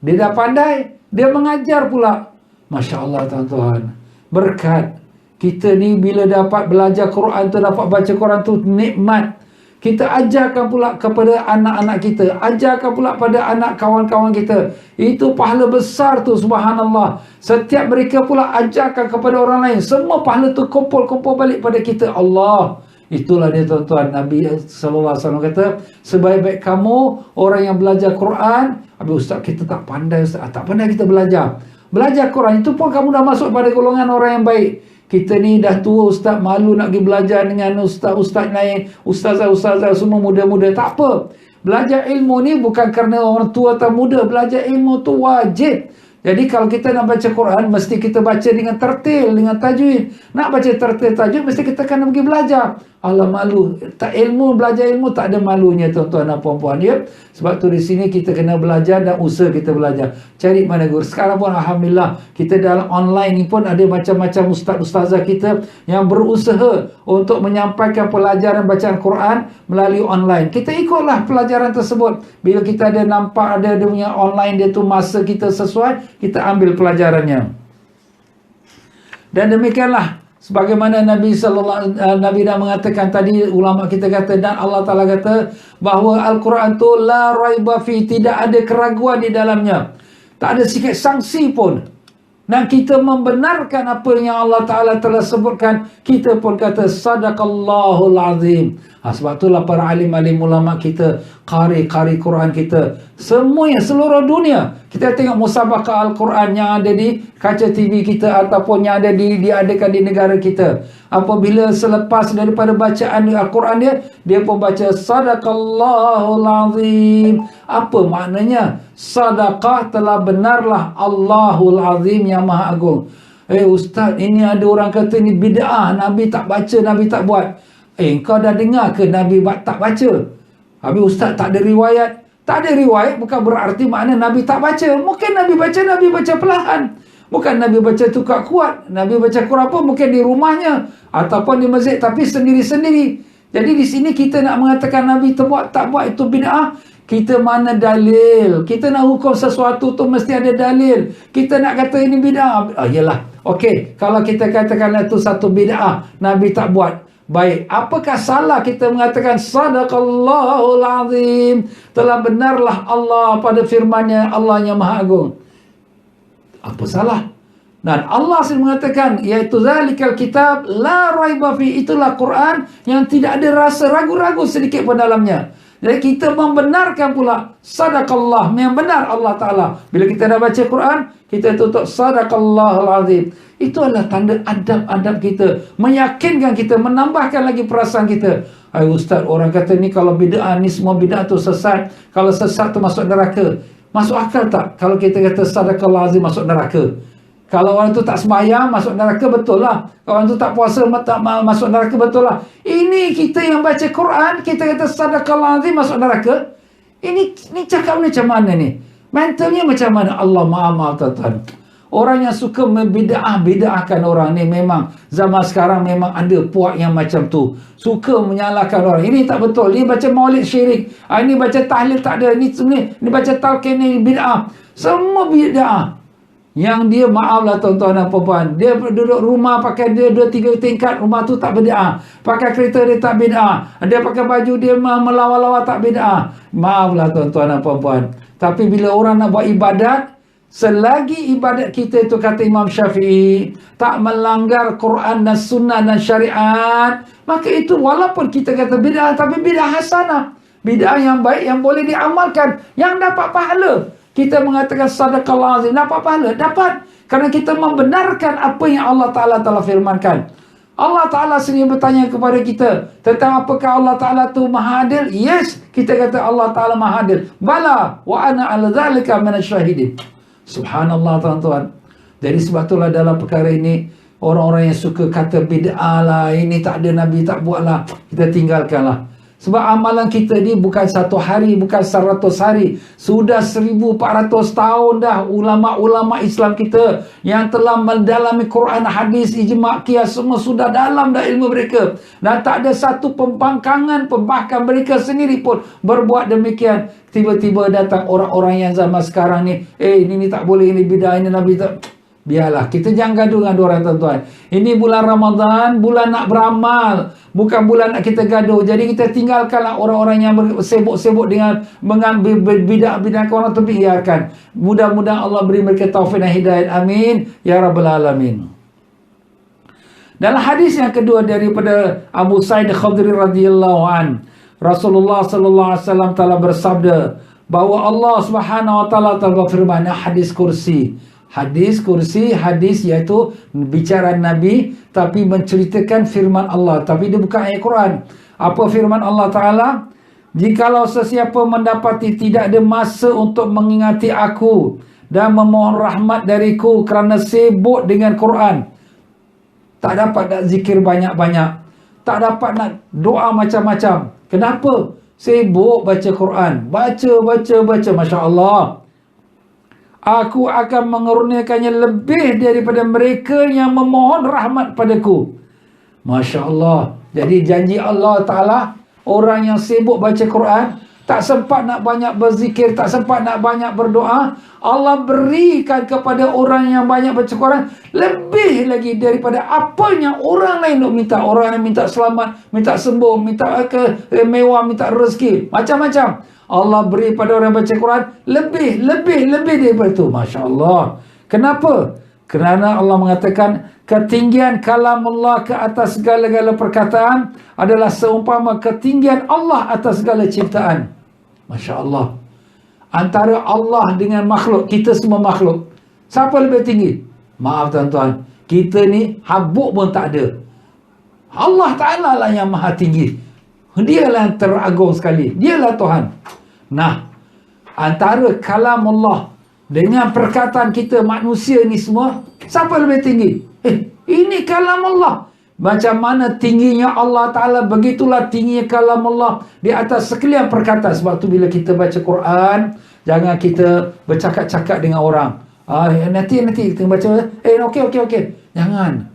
dia dah pandai, dia mengajar pula. Masya Allah, tuan-tuan. Berkat. Kita ni bila dapat belajar Quran tu, dapat baca Quran tu, nikmat. Kita ajarkan pula kepada anak-anak kita, ajarkan pula pada anak kawan-kawan kita. Itu pahala besar tu, subhanallah. Setiap mereka pula ajarkan kepada orang lain, semua pahala tu kumpul-kumpul balik pada kita. Allah, itulah dia tuan-tuan. Nabi SAW kata, sebaik-baik kamu orang yang belajar Quran. Habis ustaz, kita tak pandai ustaz. Tak pandai kita belajar. Belajar Quran itu pun kamu dah masuk pada golongan orang yang baik. Kita ni dah tua ustaz, malu nak pergi belajar dengan ustaz-ustaz lain, ustazah-ustazah semua muda-muda. Tak apa. Belajar ilmu ni bukan kerana orang tua atau muda. Belajar ilmu tu wajib. Jadi kalau kita nak baca Quran, mesti kita baca dengan tertil, dengan tajwid. Nak baca tertil tajwid, mesti kita kena pergi belajar. Alah, malu. Tak ilmu, belajar ilmu tak ada malunya tuan-tuan dan puan-puan, ya. Sebab tu di sini kita kena belajar dan usaha kita belajar. Cari mana guru. Sekarang pun alhamdulillah, kita dalam online ni pun ada macam-macam ustaz-ustazah kita yang berusaha untuk menyampaikan pelajaran bacaan Quran melalui online. Kita ikutlah pelajaran tersebut. Bila kita ada nampak ada dia punya online, dia tu masa kita sesuai, kita ambil pelajarannya. Dan demikianlah sebagaimana Nabi dah mengatakan tadi, ulama kita kata, dan Allah Ta'ala kata bahawa Al-Quran tu la raiba fi, tidak ada keraguan di dalamnya, tak ada sikit sangsi pun. Dan kita membenarkan apa yang Allah Ta'ala telah sebutkan. Kita pun kata sadaqallahul azim. Sebab itulah para alim-alim ulama kita, qari-qari Quran kita, semuanya seluruh dunia, kita tengok musabaqah Al-Quran yang ada di kaca TV kita ataupun yang ada diadakan di negara kita. Apabila selepas daripada bacaan Al-Quran dia pun baca sadaqallahul azim. Apa maknanya? Sadaqah, telah benarlah Allahul azim, yang maha agung. Ustaz, ini ada orang kata ni bid'ah, Nabi tak baca, Nabi tak buat. Kau dah dengar ke Nabi tak baca? Habis ustaz, tak ada riwayat. Tak ada riwayat bukan berarti makna Nabi tak baca. Mungkin Nabi baca perlahan. Bukan Nabi baca tu kuat. Nabi baca Quran pun mungkin di rumahnya ataupun di masjid, tapi sendiri-sendiri. Jadi di sini kita nak mengatakan Nabi tak buat itu bid'ah. Kita mana dalil? Kita nak hukum sesuatu tu mesti ada dalil. Kita nak kata ini bid'ah. Yalah. Okey, kalau kita katakan itu satu bid'ah, Nabi tak buat. Baik, apakah salah kita mengatakan sadaqallahul azim, telah benarlah Allah pada firman-Nya, Allah yang maha agung? Apa salah? Dan Allah sendiri mengatakan, iaitu zalikal kitab la raiba fi, itulah Quran yang tidak ada rasa ragu-ragu sedikit pun dalamnya. Jadi kita membenarkan pula sadaqallah, yang benar Allah Ta'ala. Bila kita dah baca Quran, kita tutup sadaqallahul azim. Itu adalah tanda adab-adab kita, meyakinkan kita, menambahkan lagi perasaan kita. Ustaz, orang kata ni kalau bid'ah ni, semua bid'ah tu sesat. Kalau sesat tu masuk neraka. Masuk akal tak? Kalau kita kata sadaqallahul azim masuk neraka. Kalau orang tu tak sembahyang, masuk neraka, betul lah. Kalau orang tu tak puasa, masuk neraka, betul lah. Ini kita yang baca Quran, kita kata sadaqallahul azim masuk neraka. Ini cakap macam mana ni? Mentalnya macam mana? Allah maaf tuan-tuan. Orang yang suka bid'ahkan orang ni, memang zaman sekarang memang ada puak yang macam tu. Suka menyalahkan orang. Ini tak betul. Ini baca maulid syirik. Ini baca tahlil tak ada. Ini baca talqin, ni bid'ah. Semua bid'ah. Yang dia, maaflah tuan-tuan dan puan-puan, dia duduk rumah pakai dia 2-3 tingkat, rumah tu tak bid'ah. Pakai kereta dia tak bid'ah. Dia pakai baju dia melawa-lawa tak bid'ah. Maaflah tuan-tuan dan puan-puan. Tapi bila orang nak buat ibadat, selagi ibadat kita itu, kata Imam Syafi'i, tak melanggar Quran dan sunnah dan syariat, maka itu walaupun kita kata bid'ah, tapi bid'ah hasanah, bid'ah yang baik, yang boleh diamalkan, yang dapat pahala. Kita mengatakan sadaqallahul azim, dapat pahala? Dapat. Kerana kita membenarkan apa yang Allah Ta'ala telah firmankan. Allah Ta'ala sendiri bertanya kepada kita tentang apakah Allah Ta'ala tu maha adil. Yes, kita kata Allah Ta'ala maha adil. Bala wa ana ala zalika minasyahidin. Subhanallah tuan-tuan. Jadi sebab itulah dalam perkara ini, orang-orang yang suka kata bid'ah lah, ini tak ada, Nabi tak buat lah, kita tinggalkanlah. Sebab amalan kita ni bukan 1 hari, bukan 100 hari. Sudah 1400 tahun dah ulama-ulama Islam kita yang telah mendalami Quran, hadis, ijma', qiyas, semua sudah dalam dah ilmu mereka. Dan tak ada satu pembangkangan, bahkan mereka sendiri pun berbuat demikian. Tiba-tiba datang orang-orang yang zaman sekarang ni, ini tak boleh, ini bid'ah, ini Nabi tak. Biarlah, kita jangan gaduh dengan orang, tuan-tuan. Ini bulan Ramadan, bulan nak beramal, bukan bulan nak kita gaduh. Jadi kita tinggalkanlah orang-orang yang sibuk-sibuk dengan mengambil bidak-bidak orang tu, biarkan. Mudah-mudahan Allah beri mereka taufik dan hidayat. Amin ya rabbal alamin. Dalam hadis yang kedua daripada Abu Sa'id Khudri radhiyallahu an, Rasulullah sallallahu alaihi wasallam telah bersabda bahawa Allah Subhanahu wa taala telah berfirman, hadis kursi. Hadis kursi, hadis iaitu bicara Nabi tapi menceritakan firman Allah, tapi dia bukan ayat Quran. Apa firman Allah Ta'ala? Jikalau sesiapa mendapati tidak ada masa untuk mengingati aku dan memohon rahmat dariku kerana sibuk dengan Quran, tak dapat nak zikir banyak-banyak, tak dapat nak doa macam-macam. Kenapa? Sibuk baca Quran, baca, Masya Allah. Aku akan mengurniakannya lebih daripada mereka yang memohon rahmat padaku. Masya Allah. Jadi janji Allah Ta'ala, orang yang sibuk baca Quran, tak sempat nak banyak berzikir, tak sempat nak banyak berdoa, Allah berikan kepada orang yang banyak baca Quran lebih lagi daripada apa yang orang lain nak minta. Orang yang minta selamat, minta sembuh, minta mewah, minta rezeki, macam-macam. Allah beri pada orang baca Quran lebih daripada itu. Masya Allah. Kenapa? Kerana Allah mengatakan ketinggian kalam Allah ke atas segala-gala perkataan adalah seumpama ketinggian Allah atas segala ciptaan. Masya Allah. Antara Allah dengan makhluk, kita semua makhluk, siapa lebih tinggi? Maaf tuan-tuan, kita ni habuk pun tak ada. Allah Ta'ala lah yang maha tinggi. Dialah yang teragung sekali. Dialah Tuhan. Nah, antara kalam Allah dengan perkataan kita manusia ni semua, siapa lebih tinggi? Ini kalam Allah. Macam mana tingginya Allah Ta'ala, begitulah tingginya kalam Allah di atas sekalian perkataan. Sebab tu bila kita baca Quran, jangan kita bercakap-cakap dengan orang. Nanti kita baca, okey. Jangan.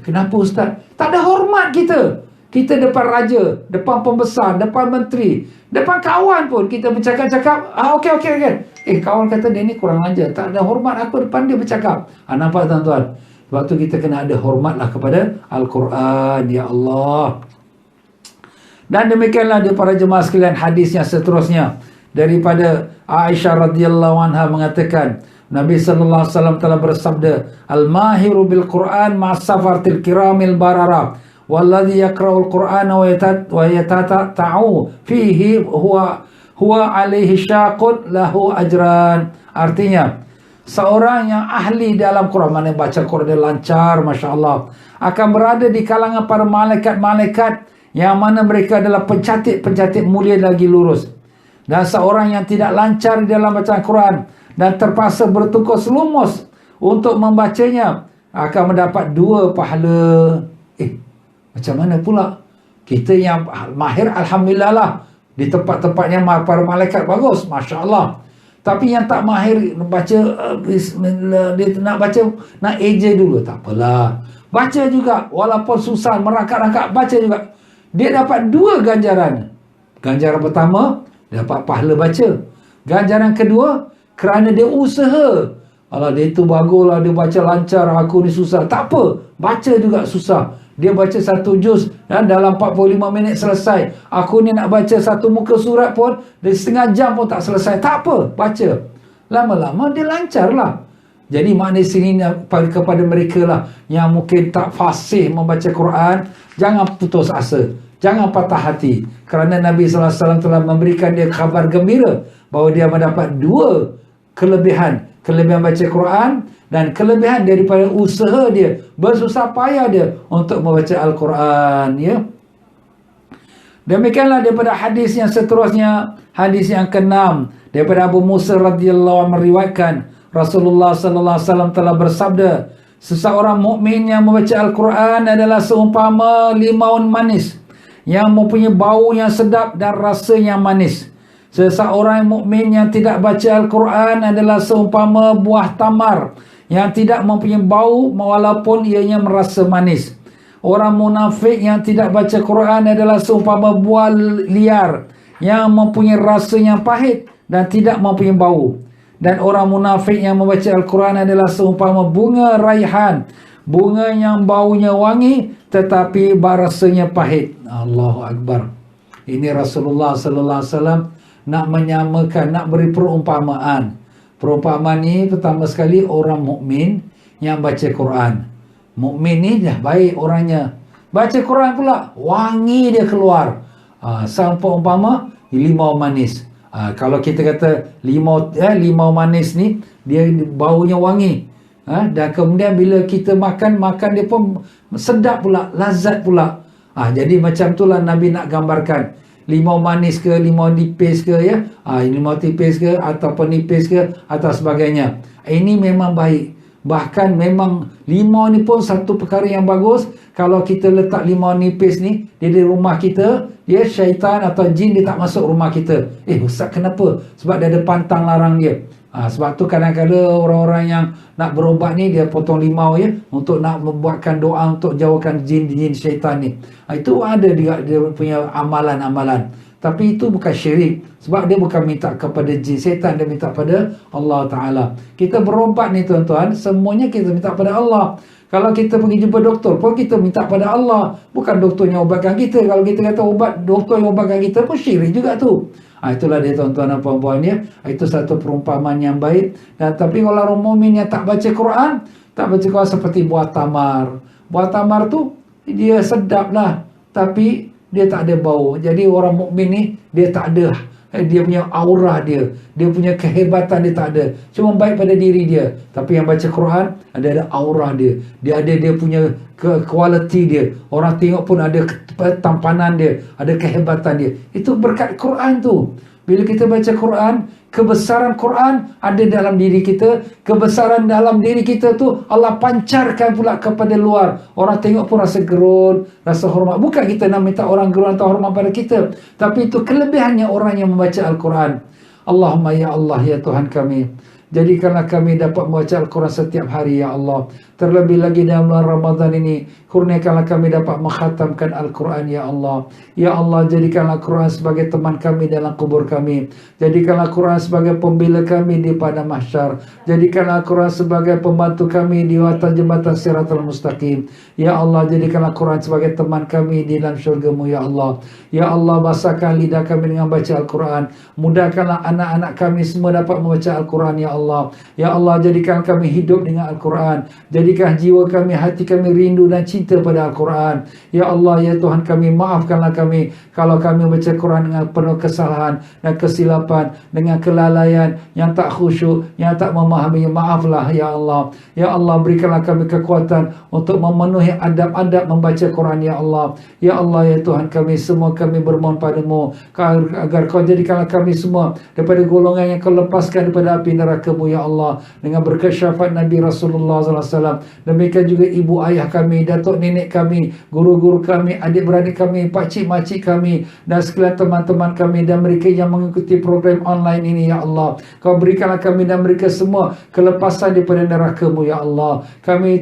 Kenapa Ustaz? Tak ada hormat kita. Kita depan raja, depan pembesar, depan menteri, depan kawan pun kita bercakap-cakap, okey. Kawan kata dia ni kurang ajar, tak ada hormat aku depan dia bercakap. Nampak tuan-tuan? Sebab tu kita kena ada hormatlah kepada Al-Quran, ya Allah. Dan demikianlah dia para jemaah sekalian, hadis yang seterusnya daripada Aisyah radhiyallahu anha mengatakan, Nabi sallallahu alaihi wasallam telah bersabda, al-mahiru bil Quran ma'safartil kiramil barara walladhi yaqra'ul Qur'ana wa yatata'u fihi huwa alaihi syaqun lahu ajran. Artinya, seorang yang ahli dalam Quran, mana baca Quran dia lancar, Masya Allah, akan berada di kalangan para malaikat-malaikat yang mana mereka adalah pencatat mulia lagi lurus. Dan seorang yang tidak lancar di dalam bacaan Quran dan terpaksa bertukus lumus untuk membacanya akan mendapat 2 pahala. Macam mana pula? Kita yang mahir, Alhamdulillah lah, di tempat-tempatnya para malaikat bagus, Masya Allah. Tapi yang tak mahir baca Bismillah, dia nak baca, nak eja dulu, tak apalah, baca juga, walaupun susah, merangkak-rangkak, baca juga. Dia dapat 2 ganjaran. Ganjaran pertama, dapat pahala baca. Ganjaran kedua, kerana dia usaha. Alah, dia itu baguslah, dia baca lancar, aku ni susah. Tak apa, baca juga susah. Dia baca 1 juz dalam 45 minit selesai. Aku ni nak baca 1 muka surat pun, dia setengah jam pun tak selesai. Tak apa, baca. Lama-lama dia lancar lah. Jadi makna sini kepada mereka lah yang mungkin tak fasih membaca Quran, jangan putus asa, jangan patah hati. Kerana Nabi SAW telah memberikan dia khabar gembira bahawa dia mendapat 2 kelebihan. Kelebihan baca Quran dan kelebihan daripada usaha dia, bersusah payah dia untuk membaca Al-Quran, ya. Demikianlah daripada hadis yang seterusnya, hadis yang ke-6 daripada Abu Musa radhiyallahu anhu meriwayatkan Rasulullah sallallahu alaihi wasallam telah bersabda, seseorang mukmin yang membaca Al-Quran adalah seumpama limaun manis yang mempunyai bau yang sedap dan rasa yang manis. Seseorang mukmin yang tidak baca Al-Quran adalah seumpama buah tamar yang tidak mempunyai bau walaupun ianya merasa manis. Orang munafik yang tidak baca Quran adalah seumpama buah liar yang mempunyai rasa yang pahit dan tidak mempunyai bau. Dan orang munafik yang membaca Al-Quran adalah seumpama bunga raihan, bunga yang baunya wangi tetapi rasanya pahit. Allahu Akbar. Ini Rasulullah sallallahu alaihi wasallam nak menyamakan, nak beri perumpamaan. Perumpamaan ini pertama sekali orang mukmin yang baca Quran. Mukmin ni dah baik orangnya. Baca Quran pula wangi dia keluar. Sampai umpama limau manis. Kalau kita kata limau manis ni dia baunya wangi. Dan kemudian bila kita makan dia pun sedap pula, lazat pula. Jadi macam itulah Nabi nak gambarkan. Limau manis ke, limau nipis ke, ya. Limau tipis ke ataupun nipis ke atau sebagainya. Ini memang baik. Bahkan memang limau ni pun satu perkara yang bagus. Kalau kita letak limau nipis ni di rumah kita, ya, syaitan atau jin dia tak masuk rumah kita. Ustaz, kenapa? Sebab dia ada pantang larang dia. Sebab tu kadang-kadang orang-orang yang nak berobat ni dia potong limau, ya, untuk nak membuatkan doa untuk jauhkan jin-jin syaitan ni. Itu ada dia punya amalan-amalan. Tapi itu bukan syirik. Sebab dia bukan minta kepada jin syaitan, dia minta pada Allah Ta'ala. Kita berobat ni tuan-tuan, semuanya kita minta pada Allah. Kalau kita pergi jumpa doktor pun kita minta pada Allah. Bukan doktor yang ubatkan kita. Kalau kita kata doktor yang ubatkan kita pun syirik juga tu. Itulah dia tuan-tuan dan puan-puan ya. Itu satu perumpamaan yang baik. Dan tapi kalau orang mukmin yang tak baca Quran, seperti buah tamar. Buah tamar tu dia sedap lah, tapi dia tak ada bau. Jadi orang mukmin ni dia tak ada, dia punya aura dia punya kehebatan dia tak ada. Cuma baik pada diri dia. Tapi yang baca Quran ada aura dia. Dia ada dia punya quality dia. Orang tengok pun ada tampanan dia, ada kehebatan dia. Itu berkat Quran tu. Bila kita baca Quran, kebesaran Quran ada dalam diri kita. Kebesaran dalam diri kita tu Allah pancarkan pula kepada luar. Orang tengok pun rasa gerun, rasa hormat. Bukan kita nak minta orang gerun atau hormat pada kita, tapi itu kelebihannya orang yang membaca Al-Quran. Allahumma ya Allah, ya Tuhan kami, jadikanlah kami dapat membaca Al-Quran setiap hari ya Allah. Terlebih lagi dalam bulan Ramadan ini, kurniakanlah kami dapat mengkhatamkan Al-Quran ya Allah. Ya Allah, jadikanlah Al-Quran sebagai teman kami dalam kubur kami. Jadikanlah Al-Quran sebagai pembela kami di padang mahsyar. Jadikanlah Al-Quran sebagai pembantu kami di atas jembatan Siratal Mustaqim. Ya Allah, jadikanlah Al-Quran sebagai teman kami di dalam syurga-Mu ya Allah. Ya Allah, basahkan lidah kami dengan baca Al-Quran. Mudahkanlah anak-anak kami semua dapat membaca Al-Quran ya Allah. Ya Allah, jadikan kami hidup dengan Al-Quran. Jadikan jiwa kami, hati kami rindu dan cinta pada Al-Quran. Ya Allah, ya Tuhan kami, maafkanlah kami kalau kami baca Quran dengan penuh kesalahan dan kesilapan, dengan kelalaian, yang tak khusyuk, yang tak memahami. Maaflah ya Allah. Ya Allah, berikanlah kami kekuatan untuk memenuhi adab-adab membaca Quran ya Allah. Ya Allah, ya Tuhan kami, semua kami bermohon padamu agar kau jadikanlah kami semua daripada golongan yang kau lepaskan daripada api neraka-Mu ya Allah, dengan berkat syafaat Nabi Rasulullah SAW. Demikian juga ibu ayah kami, datuk nenek kami, guru-guru kami, adik-beradik kami, pakcik-makcik kami, dan sekalian teman-teman kami dan mereka yang mengikuti program online ini ya Allah. Kau berikanlah kami dan mereka semua kelepasan daripada neraka-Mu ya Allah. Kami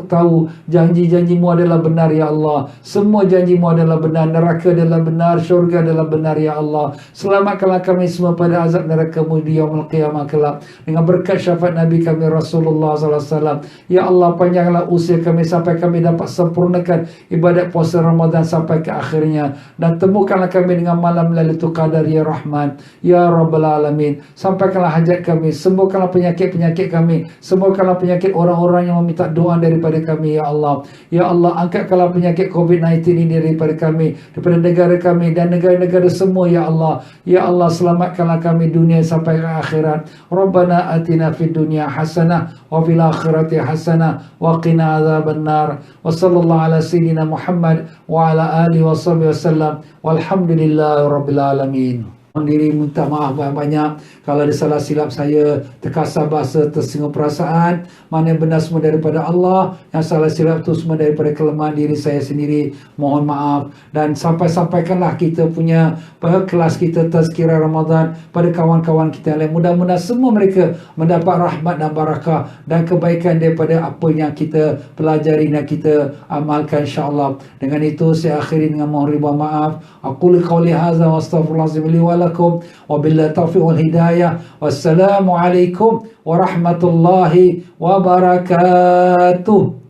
tahu janji-janji-Mu adalah benar ya Allah. Semua janji-Mu adalah benar. Neraka adalah benar, syurga adalah benar ya Allah. Selamatkanlah kami semua pada azab neraka-Mu di yaumul qiyamah kelak, dengan berkat syafaat Nabi kami Rasulullah SAW. Ya Allah, panjanglah usia kami sampai kami dapat sempurnakan ibadat puasa Ramadan sampai ke akhirnya, dan temukanlah kami dengan malam Lailatul Qadar ya Rahman ya Rabbal Alamin. Sampaikanlah hajat kami, sembuhkanlah penyakit-penyakit kami, sembuhkanlah penyakit orang-orang yang meminta doa daripada kami ya Allah. Ya Allah, angkatkanlah penyakit COVID-19 ini daripada kami, daripada negara kami dan negara-negara semua ya Allah. Ya Allah, selamatkanlah kami dunia sampai ke akhirat. Rabbana atina fid dunya hasanah wa fil akhirati hasanah wa qina adzabannar. Wa sallallahu ala sayyidina Muhammad wa ala alihi wa sahbihi wasallam. Walhamdulillahi rabbil alamin. Diri minta maaf banyak-banyak kalau ada salah silap saya, terkasar bahasa, tersinggung perasaan. Mana yang benar semua daripada Allah, yang salah silap itu semua daripada kelemahan diri saya sendiri. Mohon maaf. Dan sampaikanlah kita punya kelas kita Tazkirah Ramadan pada kawan-kawan kita yang lain. Mudah-mudahan semua mereka mendapat rahmat dan barakah dan kebaikan daripada apa yang kita pelajari dan kita amalkan insya-Allah. Dengan itu saya akhiri dengan mohon riba maaf. Aqulu qawli hadza wa astaghfirullahalazim li wa lakum wa billahi taufiq wal hidayah. Wassalamu alaikum warahmatullahi wabarakatuh.